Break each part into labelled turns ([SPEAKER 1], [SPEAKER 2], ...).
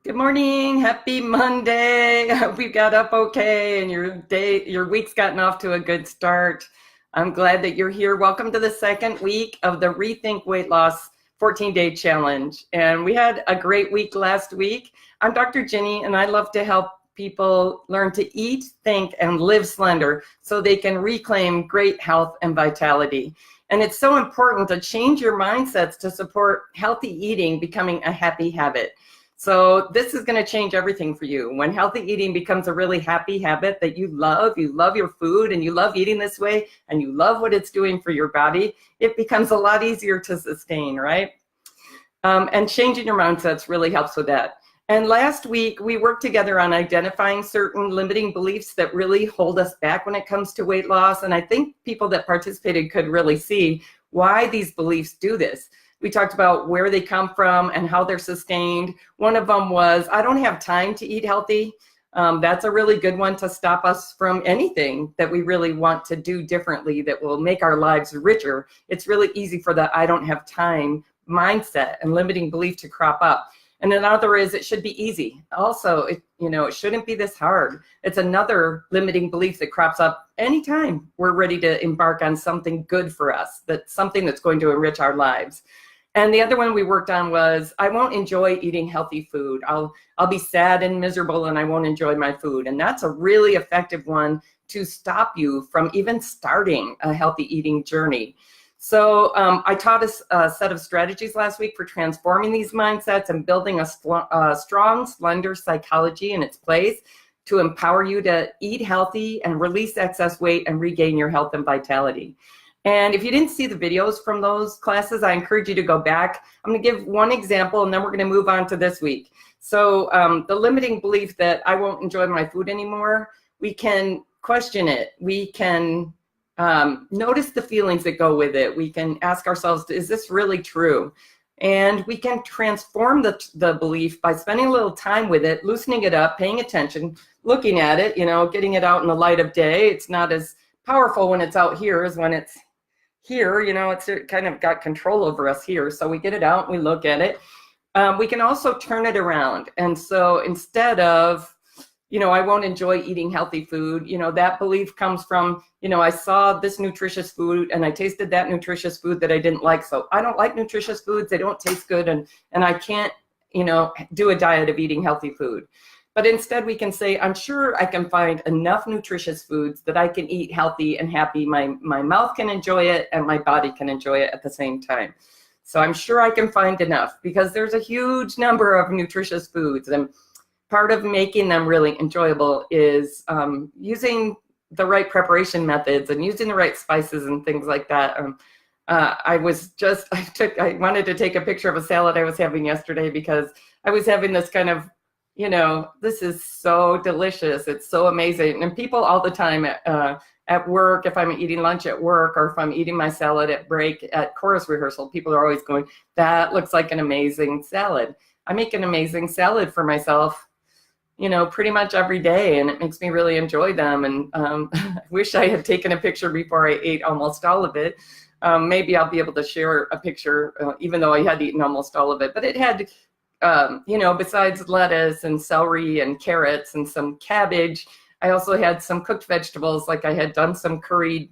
[SPEAKER 1] Good morning. Happy Monday. I hope you got up okay and your week's gotten off to a good start. I'm glad that you're here. Welcome to the second week of the ReThink Weight Loss 14-day challenge. And we had a great week last week. I'm Dr. Ginny, and I love to help people learn to eat, think, and live slender so they can reclaim great health and vitality. And it's so important to change your mindsets to support healthy eating becoming a happy habit. So this is going to change everything for you. When healthy eating becomes a really happy habit that you love your food and you love eating this way and you love what it's doing for your body, it becomes a lot easier to sustain, right? And changing your mindsets really helps with that. And last week, we worked together on identifying certain limiting beliefs that really hold us back when it comes to weight loss. And I think people that participated could really see why these beliefs do this. We talked about where they come from and how they're sustained. One of them was, I don't have time to eat healthy. That's a really good one to stop us from anything that we really want to do differently that will make our lives richer. It's really easy for the I don't have time mindset and limiting belief to crop up. And another is it should be easy. Also, it shouldn't be this hard. It's another limiting belief that crops up anytime we're ready to embark on something good for us, that's something that's going to enrich our lives. And the other one we worked on was, I won't enjoy eating healthy food. I'll be sad and miserable and I won't enjoy my food. And that's a really effective one to stop you from even starting a healthy eating journey. So I taught a set of strategies last week for transforming these mindsets and building a strong, slender psychology in its place to empower you to eat healthy and release excess weight and regain your health and vitality. And if you didn't see the videos from those classes, I encourage you to go back. I'm going to give one example, and then we're going to move on to this week. So the limiting belief that I won't enjoy my food anymore, we can question it. We can notice the feelings that go with it. We can ask ourselves, is this really true? And we can transform the belief by spending a little time with it, loosening it up, paying attention, looking at it, getting it out in the light of day. It's not as powerful when it's out here as when it's here. It's kind of got control over us here. So we get it out, we look at it. We can also turn it around. And so instead of, I won't enjoy eating healthy food, that belief comes from, I saw this nutritious food and I tasted that nutritious food that I didn't like. So I don't like nutritious foods. They don't taste good. And I can't, do a diet of eating healthy food. But instead we can say, I'm sure I can find enough nutritious foods that I can eat healthy and happy. My mouth can enjoy it and my body can enjoy it at the same time. So I'm sure I can find enough because there's a huge number of nutritious foods. And part of making them really enjoyable is using the right preparation methods and using the right spices and things like that. I wanted to take a picture of a salad I was having yesterday because I was having this kind of, this is so delicious. It's so amazing. And people all the time at work, if I'm eating lunch at work or if I'm eating my salad at break at chorus rehearsal, people are always going, that looks like an amazing salad. I make an amazing salad for myself, pretty much every day, and it makes me really enjoy them. And I wish I had taken a picture before I ate almost all of it. Maybe I'll be able to share a picture, even though I had eaten almost all of it. But it had, besides lettuce and celery and carrots and some cabbage, I also had some cooked vegetables. Like I had done some curry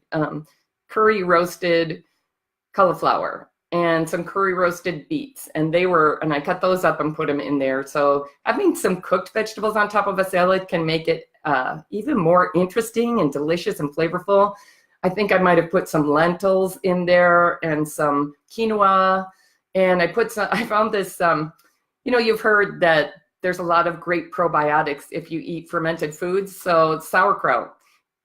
[SPEAKER 1] roasted cauliflower and some curry roasted beets, and I cut those up and put them in there. So having some cooked vegetables on top of a salad can make it even more interesting and delicious and flavorful. I think I might have put some lentils in there and some quinoa, and I found this, you've heard that there's a lot of great probiotics if you eat fermented foods. So sauerkraut.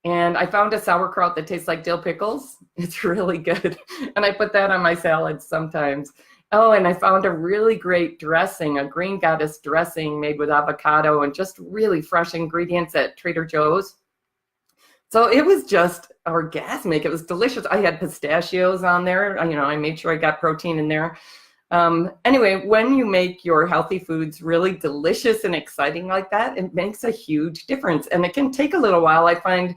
[SPEAKER 1] And I found a sauerkraut that tastes like dill pickles. It's really good. And I put that on my salads sometimes. Oh, and I found a really great dressing, a green goddess dressing made with avocado and just really fresh ingredients at Trader Joe's. So it was just orgasmic. It was delicious. I had pistachios on there. I made sure I got protein in there. Anyway, when you make your healthy foods really delicious and exciting like that, it makes a huge difference. And it can take a little while. I find,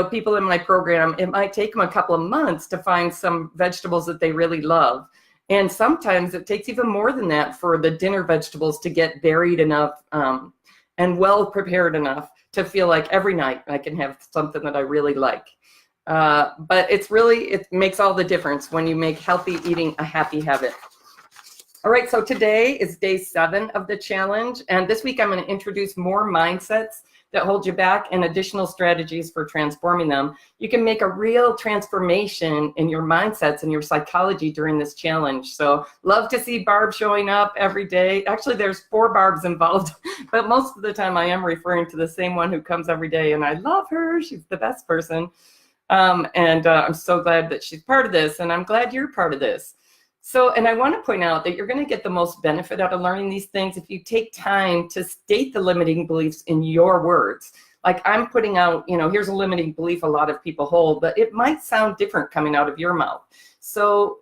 [SPEAKER 1] people in my program, it might take them a couple of months to find some vegetables that they really love. And sometimes it takes even more than that for the dinner vegetables to get buried enough and well prepared enough to feel like every night I can have something that I really like. But it makes all the difference when you make healthy eating a happy habit. All right, so today is day 7 of the challenge. And this week I'm going to introduce more mindsets that hold you back and additional strategies for transforming them. You can make a real transformation in your mindsets and your psychology during this challenge. So love to see Barb showing up every day. Actually, there's 4 Barbs involved, but most of the time I am referring to the same one who comes every day, and I love her. She's the best person. I'm so glad that she's part of this, and I'm glad you're part of this. So, and I want to point out that you're going to get the most benefit out of learning these things if you take time to state the limiting beliefs in your words. Like I'm putting out, here's a limiting belief a lot of people hold, but it might sound different coming out of your mouth. So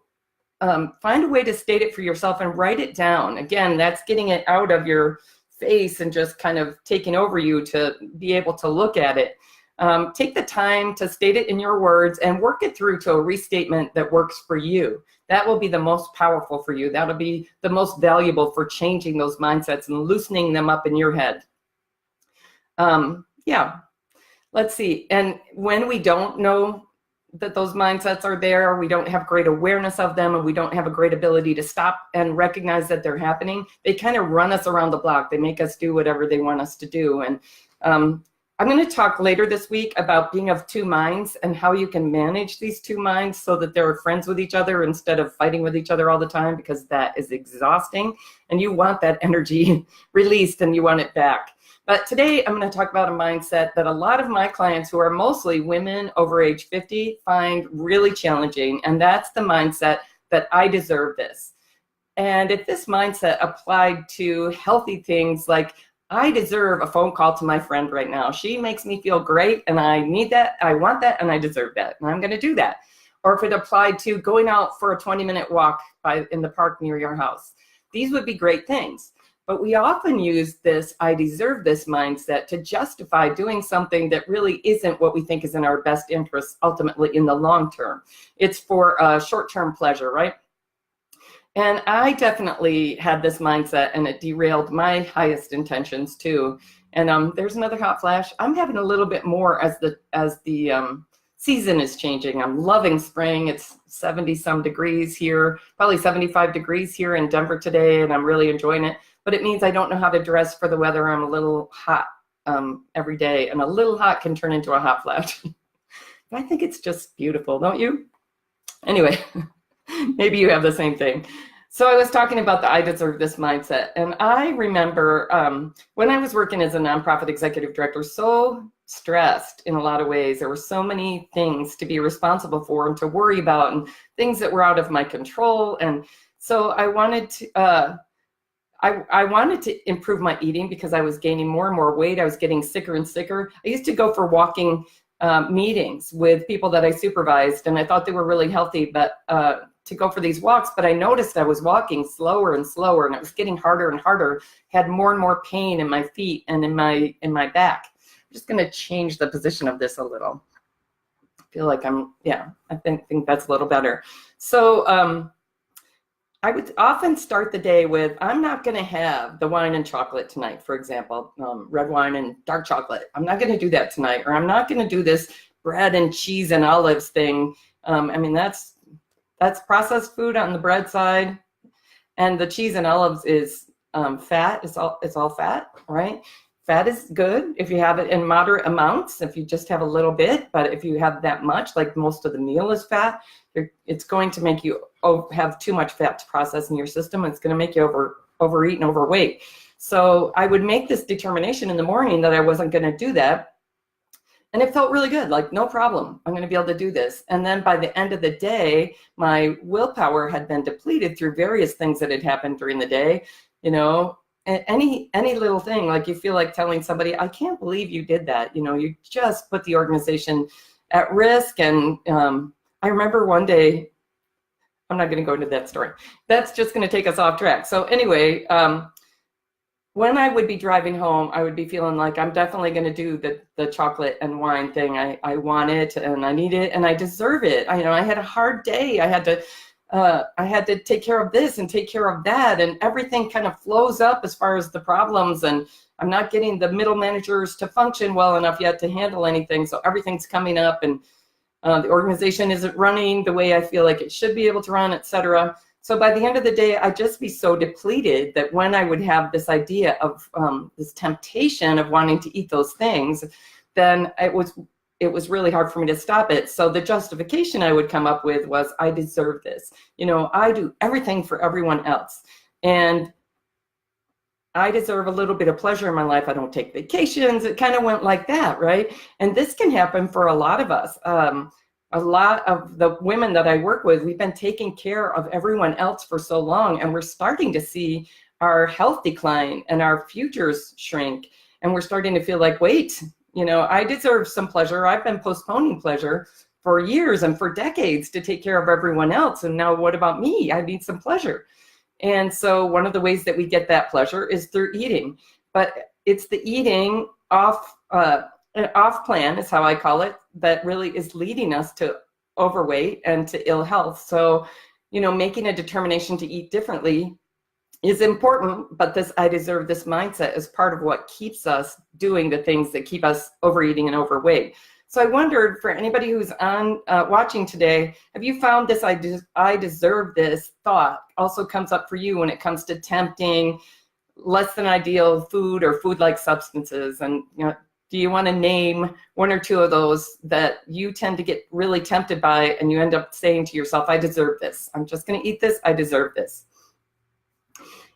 [SPEAKER 1] find a way to state it for yourself and write it down. Again, that's getting it out of your face and just kind of taking over you to be able to look at it. Take the time to state it in your words and work it through to a restatement that works for you. That will be the most powerful for you. That'll be the most valuable for changing those mindsets and loosening them up in your head. Yeah, let's see. And when we don't know that those mindsets are there, we don't have great awareness of them, and we don't have a great ability to stop and recognize that they're happening, they kind of run us around the block. They make us do whatever they want us to do. And I'm going to talk later this week about being of 2 minds and how you can manage these 2 minds so that they're friends with each other instead of fighting with each other all the time, because that is exhausting and you want that energy released and you want it back. But today I'm going to talk about a mindset that a lot of my clients, who are mostly women over age 50, find really challenging. And that's the mindset that I deserve this. And if this mindset applied to healthy things like I deserve a phone call to my friend right now. She makes me feel great and I need that, I want that, and I deserve that, and I'm going to do that. Or if it applied to going out for a 20-minute walk in the park near your house. These would be great things. But we often use this I deserve this mindset to justify doing something that really isn't what we think is in our best interest ultimately in the long term. It's for short-term pleasure, right? And I definitely had this mindset, and it derailed my highest intentions too. And there's another hot flash. I'm having a little bit more as the season is changing. I'm loving spring. It's 70-some degrees here, probably 75 degrees here in Denver today, and I'm really enjoying it. But it means I don't know how to dress for the weather. I'm a little hot every day, and a little hot can turn into a hot flash. But I think it's just beautiful, don't you? Anyway. Maybe you have the same thing. So I was talking about the I deserve this mindset. And I remember when I was working as a nonprofit executive director, so stressed in a lot of ways. There were so many things to be responsible for and to worry about, and things that were out of my control. And so I wanted to, I wanted to improve my eating because I was gaining more and more weight. I was getting sicker and sicker. I used to go for walking meetings with people that I supervised, and I thought they were really healthy, but to go for these walks, but I noticed I was walking slower and slower, and it was getting harder and harder. Had more and more pain in my feet and in my back. I'm just going to change the position of this a little. I feel like I think that's a little better. So I would often start the day with, I'm not going to have the wine and chocolate tonight, for example, red wine and dark chocolate. I'm not going to do that tonight, or I'm not going to do this bread and cheese and olives thing. I mean, that's processed food on the bread side, and the cheese and olives is fat. It's all fat, right? Fat is good if you have it in moderate amounts, if you just have a little bit, but if you have that much, like most of the meal is fat, it's going to make you have too much fat to process in your system. It's going to make you overeat and overweight. So I would make this determination in the morning that I wasn't going to do that. And it felt really good, like no problem, I'm going to be able to do this. And then by the end of the day, my willpower had been depleted through various things that had happened during the day. Any little thing, like you feel like telling somebody, I can't believe you did that. You just put the organization at risk. And I remember one day, I'm not going to go into that story. That's just going to take us off track. So anyway, when I would be driving home, I would be feeling like I'm definitely going to do the chocolate and wine thing. I want it and I need it and I deserve it. I had a hard day. I had to I had to take care of this and take care of that, and everything kind of flows up as far as the problems, and I'm not getting the middle managers to function well enough yet to handle anything, so everything's coming up, and the organization isn't running the way I feel like it should be able to run, etc. So by the end of the day, I'd just be so depleted that when I would have this idea of this temptation of wanting to eat those things, then it was really hard for me to stop it. So the justification I would come up with was, I deserve this. You know, I do everything for everyone else, and I deserve a little bit of pleasure in my life. I don't take vacations. It kind of went like that, right? And this can happen for a lot of us. A lot of the women that I work with, we've been taking care of everyone else for so long, and we're starting to see our health decline and our futures shrink. And we're starting to feel like, wait, you know, I deserve some pleasure. I've been postponing pleasure for years and for decades to take care of everyone else. And now what about me? I need some pleasure. And so one of the ways that we get that pleasure is through eating. But it's the eating off plan is how I call it, that really is leading us to overweight and to ill health. So, you know, making a determination to eat differently is important, but this I deserve this mindset is part of what keeps us doing the things that keep us overeating and overweight. So I wondered, for anybody who's on watching today, have you found this I deserve this thought also comes up for you when it comes to tempting less than ideal food or food-like substances? And, you know, do you want to name one or two of those that you tend to get really tempted by, and you end up saying to yourself, I deserve this. I'm just going to eat this. I deserve this.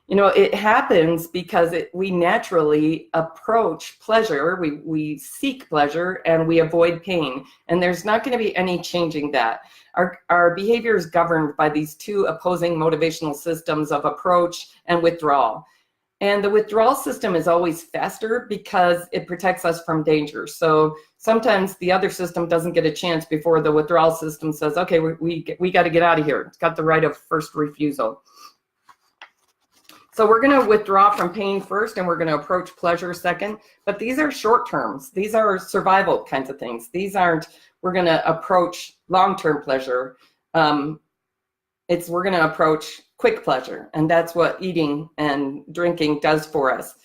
[SPEAKER 1] You know, it happens because we naturally approach pleasure. We seek pleasure and we avoid pain. And there's not going to be any changing that. Our behavior is governed by these two opposing motivational systems of approach and withdrawal. And the withdrawal system is always faster because it protects us from danger. So sometimes the other system doesn't get a chance before the withdrawal system says, okay, we got to get out of here. It's got the right of first refusal. So we're going to withdraw from pain first, and we're going to approach pleasure second. But these are short terms. These are survival kinds of things. These aren't, we're going to approach long-term pleasure. We're going to approach quick pleasure, and that's what eating and drinking does for us.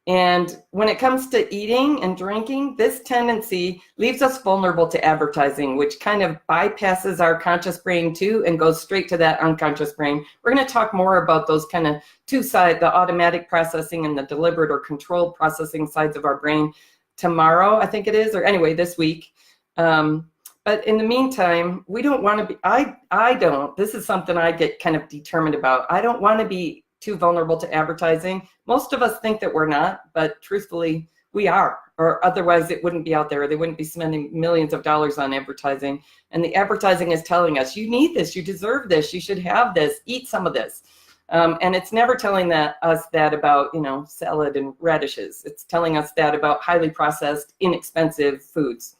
[SPEAKER 1] And when it comes to eating and drinking, this tendency leaves us vulnerable to advertising, which kind of bypasses our conscious brain too and goes straight to that unconscious brain. We're going to talk more about those kind of two sides, the automatic processing and the deliberate or controlled processing sides of our brain tomorrow, I think it is, or anyway, this week. But in the meantime, we don't want to be, I don't, this is something I get kind of determined about. I don't want to be too vulnerable to advertising. Most of us think that we're not, but truthfully, we are, or otherwise it wouldn't be out there. They wouldn't be spending millions of dollars on advertising. And the advertising is telling us, you need this, you deserve this, you should have this, eat some of this. And it's never telling us that about, you know, salad and radishes. It's telling us that about highly processed, inexpensive foods.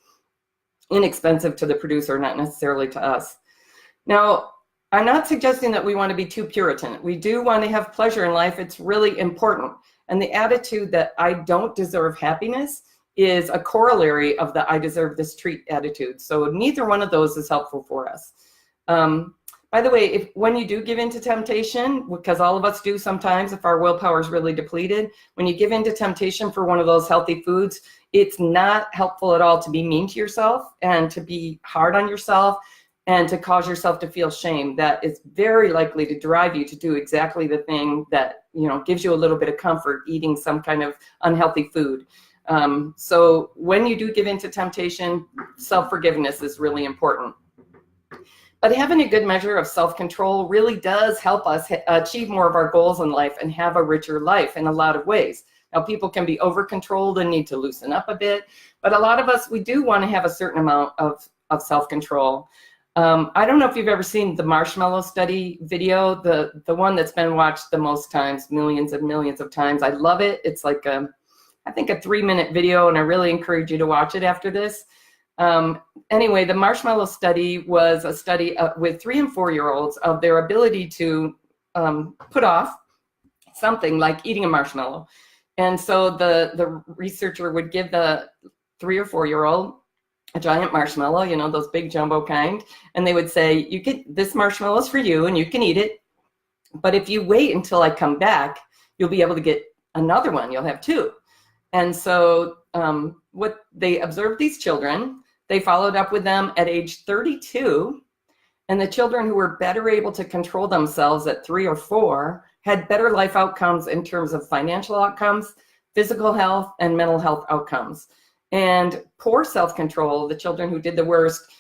[SPEAKER 1] Inexpensive to the producer, not necessarily to us. Now, I'm not suggesting that we want to be too Puritan. We do want to have pleasure in life. It's really important. And the attitude that I don't deserve happiness is a corollary of the I deserve this treat attitude. So neither one of those is helpful for us. By the way, when you do give in to temptation, because all of us do sometimes if our willpower is really depleted, when you give in to temptation for one of those healthy foods, it's not helpful at all to be mean to yourself and to be hard on yourself and to cause yourself to feel shame. That is very likely to drive you to do exactly the thing that, you know, gives you a little bit of comfort, eating some kind of unhealthy food. So when you do give in to temptation, self-forgiveness is really important. But having a good measure of self-control really does help us achieve more of our goals in life and have a richer life in a lot of ways. Now, people can be over-controlled and need to loosen up a bit, but a lot of us, we do want to have a certain amount of self-control. I don't know if you've ever seen the marshmallow study video, the one that's been watched the most times, millions and millions of times. I love it. It's like, I think a 3-minute video, and I really encourage you to watch it after this. Anyway, the marshmallow study was a study with 3- and 4-year-olds of their ability to put off something like eating a marshmallow. And so the researcher would give the 3- or 4-year-old a giant marshmallow, you know, those big jumbo kind, and they would say, you get this marshmallow's for you and you can eat it, but if you wait until I come back, you'll be able to get another one. You'll have two. And so what they observed these children, they followed up with them at age 32, and the children who were better able to control themselves at 3 or 4 had better life outcomes in terms of financial outcomes, physical health, and mental health outcomes. And poor self-control, the children who did the worst,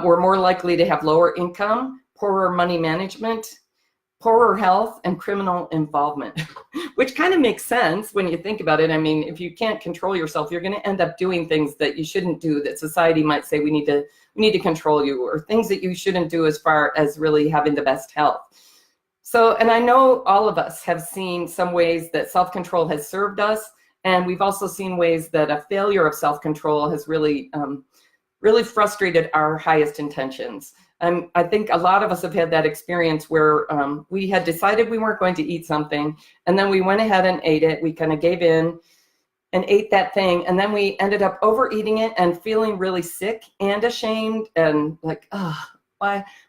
[SPEAKER 1] were more likely to have lower income, poorer money management, poorer health, and criminal involvement, which kind of makes sense when you think about it. I mean, if you can't control yourself, you're going to end up doing things that you shouldn't do, that society might say we need to control you, or things that you shouldn't do as far as really having the best health. So, and I know all of us have seen some ways that self-control has served us, and we've also seen ways that a failure of self-control has really, really frustrated our highest intentions. I think a lot of us have had that experience where we had decided we weren't going to eat something, and then we went ahead and ate it. We kind of gave in and ate that thing, and then we ended up overeating it and feeling really sick and ashamed and like, oh,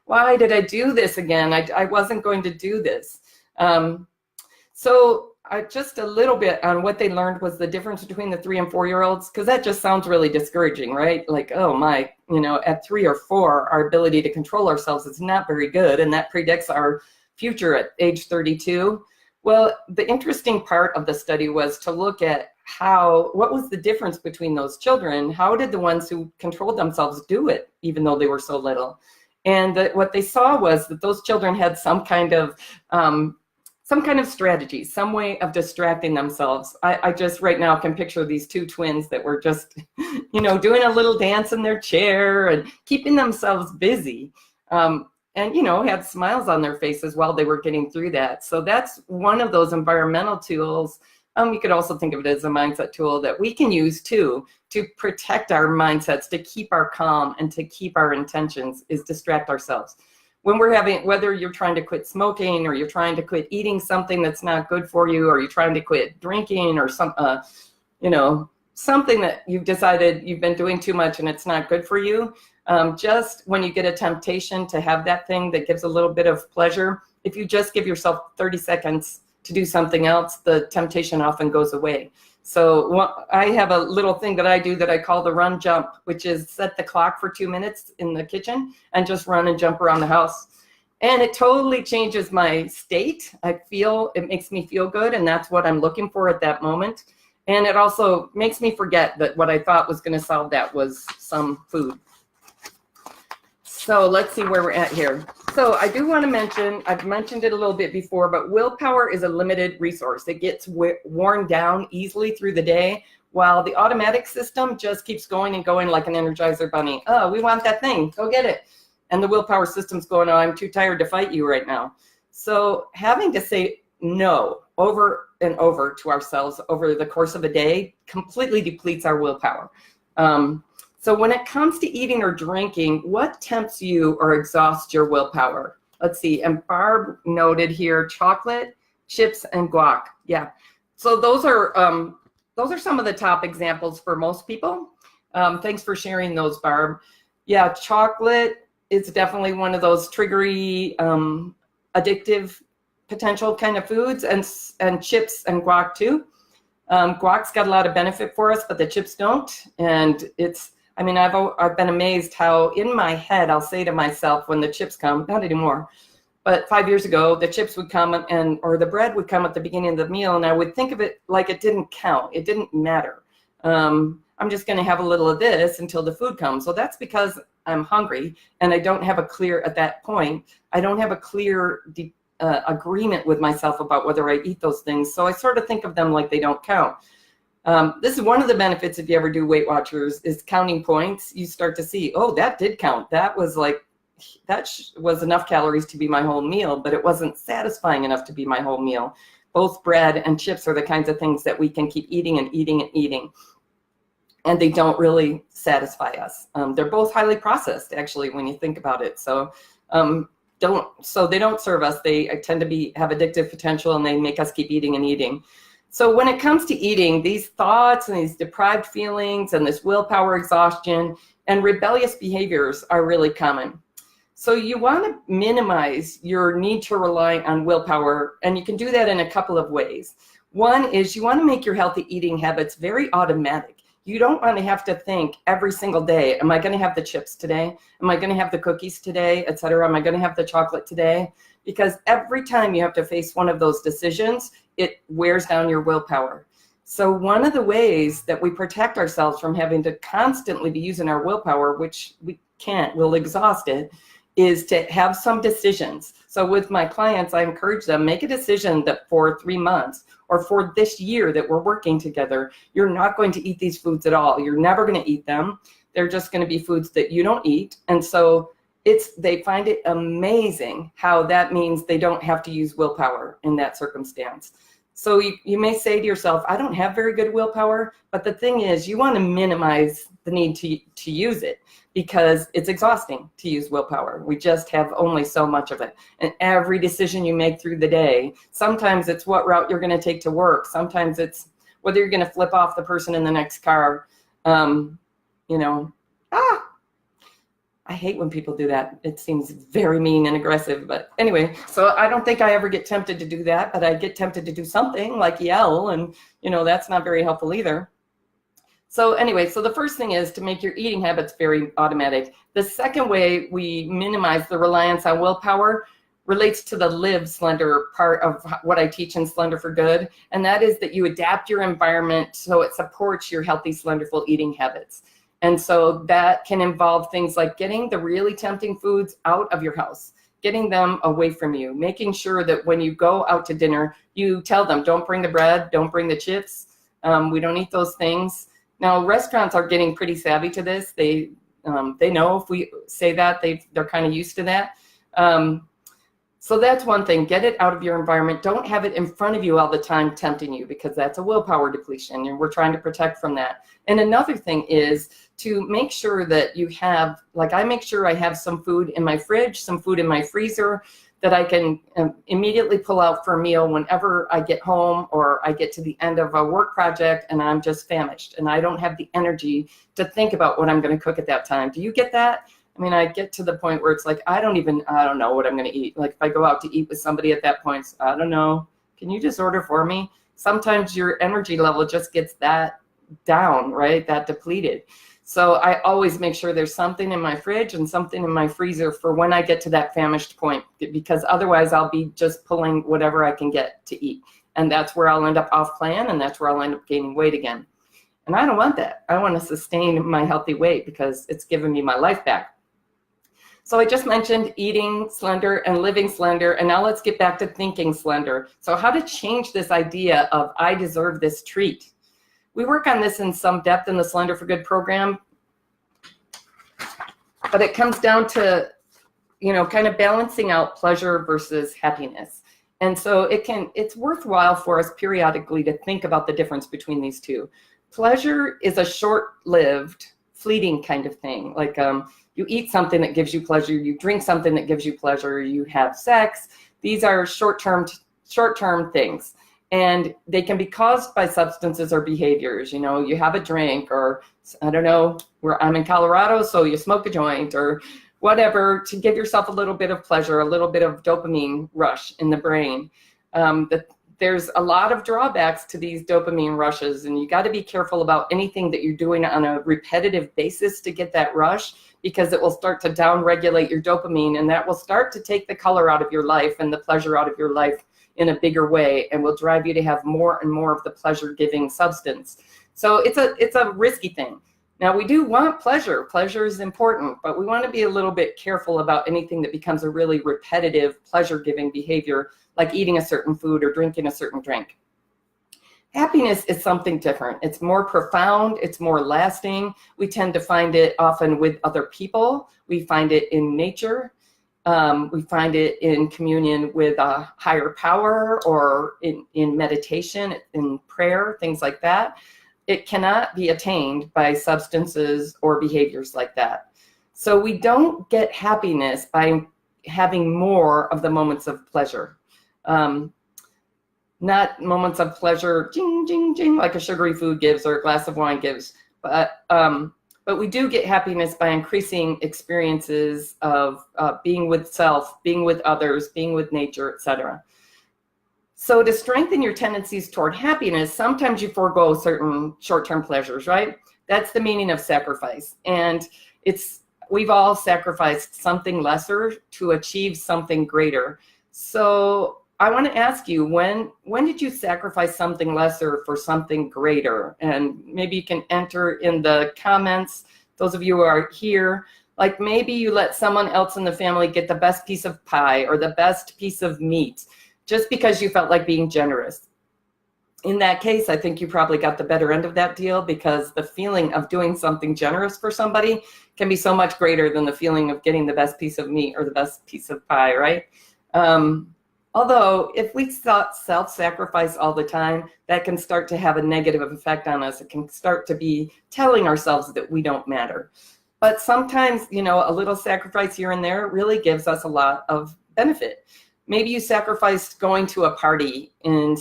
[SPEAKER 1] why did I do this again? I wasn't going to do this. So just a little bit on what they learned was the difference between the 3 and 4-year-olds, because that just sounds really discouraging, right? Like, oh my, you know, at 3 or 4, our ability to control ourselves is not very good, and that predicts our future at age 32. Well, the interesting part of the study was to look at what was the difference between those children? How did the ones who controlled themselves do it, even though they were so little? And what they saw was that those children had some kind of strategy, some way of distracting themselves. I just right now can picture these 2 twins that were just, you know, doing a little dance in their chair and keeping themselves busy, and, you know, had smiles on their faces while they were getting through that. So that's one of those environmental tools. You could also think of it as a mindset tool that we can use too, to protect our mindsets, to keep our calm and to keep our intentions, is distract ourselves. When we're whether you're trying to quit smoking, or you're trying to quit eating something that's not good for you, or you're trying to quit drinking, or you know, something that you've decided you've been doing too much and it's not good for you, just when you get a temptation to have that thing that gives a little bit of pleasure, if you just give yourself 30 seconds to do something else, the temptation often goes away. So I have a little thing that I do that I call the run jump, which is set the clock for 2 minutes in the kitchen and just run and jump around the house. And it totally changes my state. It makes me feel good, and that's what I'm looking for at that moment. And it also makes me forget that what I thought was going to solve that was some food. So let's see where we're at here. So I do want to mention, I've mentioned it a little bit before, but willpower is a limited resource. It gets worn down easily through the day, while the automatic system just keeps going and going like an Energizer bunny. Oh, we want that thing, go get it. And the willpower system's going, oh, I'm too tired to fight you right now. So having to say no over and over to ourselves over the course of a day completely depletes our willpower. So when it comes to eating or drinking, what tempts you or exhausts your willpower? Let's see, and Barb noted here, chocolate, chips, and guac. Yeah, so those are some of the top examples for most people. Thanks for sharing those, Barb. Yeah, chocolate is definitely one of those triggery, addictive potential kind of foods, and chips and guac too. Guac's got a lot of benefit for us, but the chips don't, and I mean, I've been amazed how in my head I'll say to myself when the chips come, not anymore, but 5 years ago, the chips would come or the bread would come at the beginning of the meal, and I would think of it like it didn't count. It didn't matter. I'm just going to have a little of this until the food comes. So that's because I'm hungry, and I don't have at that point, I don't have a clear agreement with myself about whether I eat those things. So I sort of think of them like they don't count. This is one of the benefits if you ever do Weight Watchers, is counting points. You start to see, oh, that did count. That was was enough calories to be my whole meal, but it wasn't satisfying enough to be my whole meal. Both bread and chips are the kinds of things that we can keep eating and eating and eating, and they don't really satisfy us. They're both highly processed, actually, when you think about it. So they don't serve us. They tend to have addictive potential, and they make us keep eating and eating. So when it comes to eating, these thoughts and these deprived feelings and this willpower exhaustion And rebellious behaviors are really common. So you want to minimize your need to rely on willpower, and you can do that in a couple of ways. One is you want to make your healthy eating habits very automatic. You don't want to have to think every single day, am I going to have the chips today? Am I going to have the cookies today, etc.? Am I going to have the chocolate today? Because every time you have to face one of those decisions, it wears down your willpower. So one of the ways that we protect ourselves from having to constantly be using our willpower, which we can't, we'll exhaust it, is to have some decisions. So with my clients, I encourage them, make a decision that for 3 months or for this year that we're working together, you're not going to eat these foods at all. You're never going to eat them. They're just going to be foods that you don't eat. And so they find it amazing how that means they don't have to use willpower in that circumstance. So you may say to yourself, I don't have very good willpower, but the thing is you want to minimize the need to use it, because it's exhausting to use willpower. We just have only so much of it. And every decision you make through the day, sometimes it's what route you're going to take to work. Sometimes it's whether you're going to flip off the person in the next car. I hate when people do that. It seems very mean and aggressive. But anyway, so I don't think I ever get tempted to do that, but I get tempted to do something like yell, and that's not very helpful either. So anyway, so the first thing is to make your eating habits very automatic. The second way we minimize the reliance on willpower relates to the live slender part of what I teach in Slender for Good. And that is that you adapt your environment so it supports your healthy, slenderful eating habits. And so that can involve things like getting the really tempting foods out of your house, getting them away from you, making sure that when you go out to dinner, you tell them, don't bring the bread, don't bring the chips. We don't eat those things. Now, restaurants are getting pretty savvy to this. They know if we say that, they're kind of used to that. So that's one thing. Get it out of your environment. Don't have it in front of you all the time tempting you, because that's a willpower depletion, and we're trying to protect from that. And another thing is to make sure that you have, like I make sure I have some food in my fridge, some food in my freezer that I can immediately pull out for a meal whenever I get home or I get to the end of a work project and I'm just famished and I don't have the energy to think about what I'm going to cook at that time. Do you get that? I mean, I get to the point where it's like, I don't know what I'm going to eat. Like if I go out to eat with somebody at that point, I don't know. Can you just order for me? Sometimes your energy level just gets that down, right? That depleted. So I always make sure there's something in my fridge and something in my freezer for when I get to that famished point, because otherwise I'll be just pulling whatever I can get to eat. And that's where I'll end up off plan, and that's where I'll end up gaining weight again. And I don't want that. I want to sustain my healthy weight because it's given me my life back. So I just mentioned eating slender and living slender, and now let's get back to thinking slender. So how to change this idea of I deserve this treat. We work on this in some depth in the Slender for Good program, but it comes down to, kind of balancing out pleasure versus happiness. And so it's worthwhile for us periodically to think about the difference between these two. Pleasure is a short-lived, fleeting kind of thing. Like you eat something that gives you pleasure, you drink something that gives you pleasure, you have sex. These are short-term things. And they can be caused by substances or behaviors. You have a drink, or I don't know, I'm in Colorado, so you smoke a joint or whatever to give yourself a little bit of pleasure, a little bit of dopamine rush in the brain. There's a lot of drawbacks to these dopamine rushes, and you got to be careful about anything that you're doing on a repetitive basis to get that rush, because it will start to downregulate your dopamine, and that will start to take the color out of your life and the pleasure out of your life in a bigger way, and will drive you to have more and more of the pleasure-giving substance. So it's a risky thing. Now, we do want pleasure. Pleasure is important, but we want to be a little bit careful about anything that becomes a really repetitive pleasure-giving behavior, like eating a certain food or drinking a certain drink. Happiness is something different. It's more profound. It's more lasting. We tend to find it often with other people. We find it in nature. We find it in communion with a higher power, or in meditation, in prayer, things like that. It cannot be attained by substances or behaviors like that. So we don't get happiness by having more of the moments of pleasure. Not moments of pleasure, jing, jing, jing, like a sugary food gives or a glass of wine gives, but but we do get happiness by increasing experiences of being with self, being with others, being with nature, etc. So to strengthen your tendencies toward happiness, sometimes you forego certain short-term pleasures, right? That's the meaning of sacrifice. And we've all sacrificed something lesser to achieve something greater. So I want to ask you, when did you sacrifice something lesser for something greater? And maybe you can enter in the comments, those of you who are here, like maybe you let someone else in the family get the best piece of pie or the best piece of meat just because you felt like being generous. In that case, I think you probably got the better end of that deal, because the feeling of doing something generous for somebody can be so much greater than the feeling of getting the best piece of meat or the best piece of pie, right? Although if we self-sacrifice all the time, that can start to have a negative effect on us. It can start to be telling ourselves that we don't matter. But sometimes, you know, a little sacrifice here and there really gives us a lot of benefit. Maybe you sacrificed going to a party in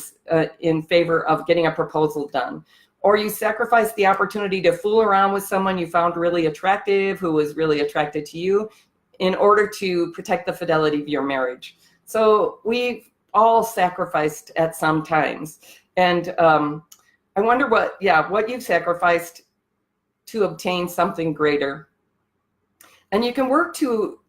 [SPEAKER 1] favor of getting a proposal done. Or you sacrificed the opportunity to fool around with someone you found really attractive, who was really attracted to you, in order to protect the fidelity of your marriage. So we've all sacrificed at some times. And I wonder what you've sacrificed to obtain something greater. And you can work to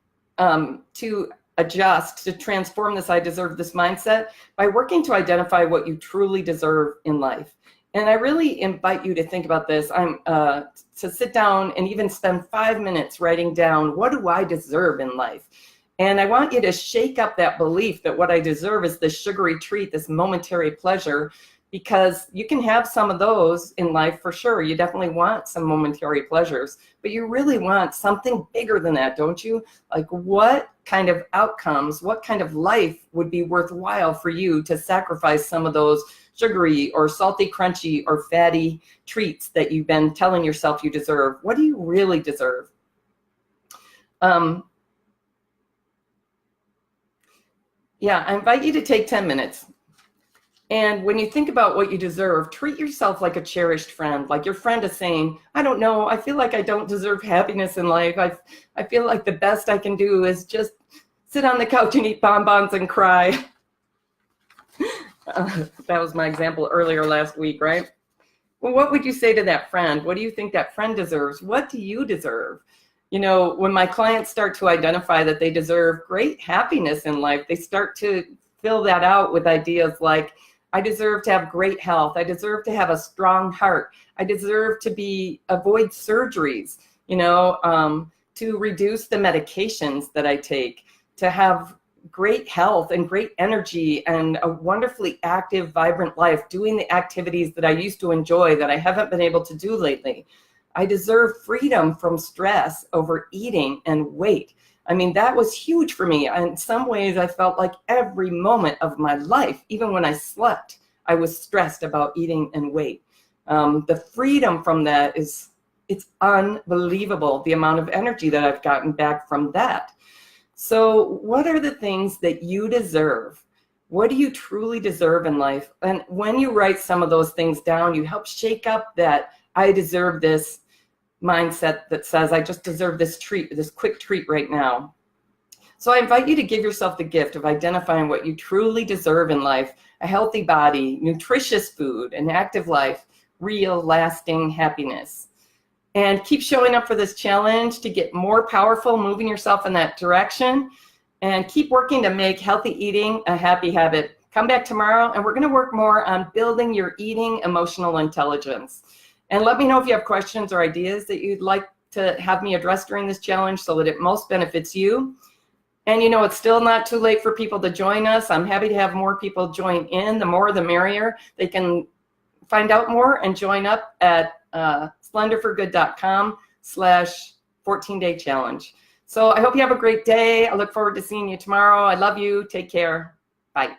[SPEAKER 1] adjust, to transform this I deserve this mindset by working to identify what you truly deserve in life. And I really invite you to think about this. To sit down and even spend 5 minutes writing down, what do I deserve in life? And I want you to shake up that belief that what I deserve is this sugary treat, this momentary pleasure, because you can have some of those in life for sure. You definitely want some momentary pleasures, but you really want something bigger than that, don't you? Like, what kind of outcomes, what kind of life would be worthwhile for you to sacrifice some of those sugary or salty, crunchy or fatty treats that you've been telling yourself you deserve? What do you really deserve? I invite you to take 10 minutes. And when you think about what you deserve, treat yourself like a cherished friend. Like your friend is saying, I don't know, I feel like I don't deserve happiness in life. I feel like the best I can do is just sit on the couch and eat bonbons and cry. That was my example earlier last week, right? Well, what would you say to that friend? What do you think that friend deserves? What do you deserve? You know, when my clients start to identify that they deserve great happiness in life, they start to fill that out with ideas like, I deserve to have great health. I deserve to have a strong heart. I deserve to avoid surgeries, you know, to reduce the medications that I take, to have great health and great energy and a wonderfully active, vibrant life, doing the activities that I used to enjoy that I haven't been able to do lately. I deserve freedom from stress over eating and weight. I mean, that was huge for me. In some ways, I felt like every moment of my life, even when I slept, I was stressed about eating and weight. The freedom from that it's unbelievable, the amount of energy that I've gotten back from that. So what are the things that you deserve? What do you truly deserve in life? And when you write some of those things down, you help shake up that I deserve this mindset that says, I just deserve this treat, this quick treat right now. So I invite you to give yourself the gift of identifying what you truly deserve in life: a healthy body, nutritious food, an active life, real lasting happiness. And keep showing up for this challenge to get more powerful, moving yourself in that direction, and keep working to make healthy eating a happy habit. Come back tomorrow and we're going to work more on building your eating emotional intelligence. And let me know if you have questions or ideas that you'd like to have me address during this challenge so that it most benefits you. And you know, it's still not too late for people to join us. I'm happy to have more people join in. The more, the merrier. They can find out more and join up at slenderforgood.com/14-day challenge. So I hope you have a great day. I look forward to seeing you tomorrow. I love you. Take care. Bye.